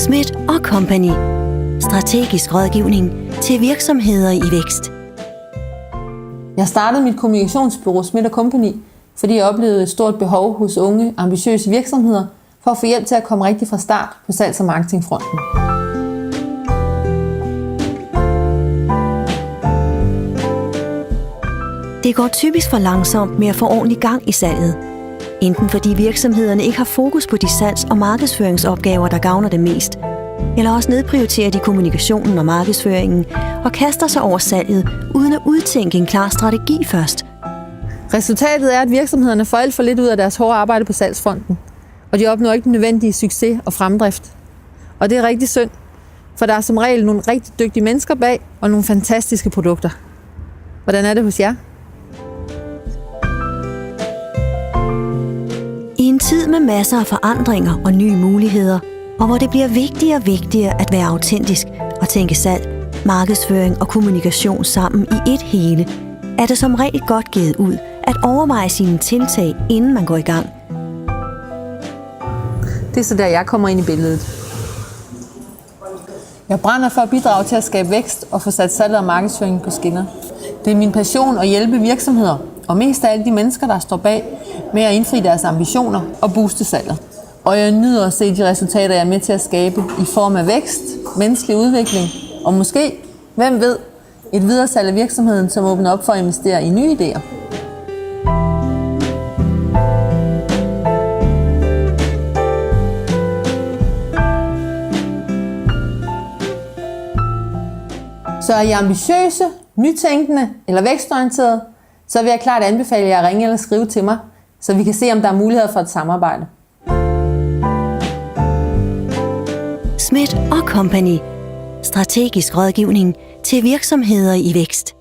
Smith & Company. Strategisk rådgivning til virksomheder i vækst. Jeg startede mit kommunikationsbureau Smith & Company, fordi jeg oplevede et stort behov hos unge, ambitiøse virksomheder for at få hjælp til at komme rigtig fra start på salgs- og marketingfronten. Det går typisk for langsomt med at få ordentlig gang i salget. Enten fordi virksomhederne ikke har fokus på de salgs- og markedsføringsopgaver, der gavner dem mest, eller også nedprioriterer de kommunikationen og markedsføringen og kaster sig over salget uden at udtænke en klar strategi først. Resultatet er, at virksomhederne får alt for lidt ud af deres hårde arbejde på salgsfronten, og de opnår ikke den nødvendige succes og fremdrift. Og det er rigtig synd, for der er som regel nogle rigtig dygtige mennesker bag og nogle fantastiske produkter. Hvordan er det hos jer? I en tid med masser af forandringer og nye muligheder, og hvor det bliver vigtigere og vigtigere at være autentisk og tænke salg, markedsføring og kommunikation sammen i et hele, er det som regel godt givet ud at overveje sine tiltag, inden man går i gang. Det er så der, jeg kommer ind i billedet. Jeg brænder for at bidrage til at skabe vækst og få sat salget og markedsføringen på skinner. Det er min passion at hjælpe virksomheder, og mest af alle de mennesker, der står bag, med at indfri deres ambitioner og booste salget. Og jeg nyder at se de resultater, jeg er med til at skabe i form af vækst, menneskelig udvikling og måske, hvem ved, et videresalg af virksomheden, som åbner op for at investere i nye idéer. Så er I ambitiøse, nytænkende eller vækstorienterede, så vil jeg klart anbefale jer at ringe eller skrive til mig, så vi kan se, om der er muligheder for et samarbejde. Smith & Company. Strategisk rådgivning til virksomheder i vækst.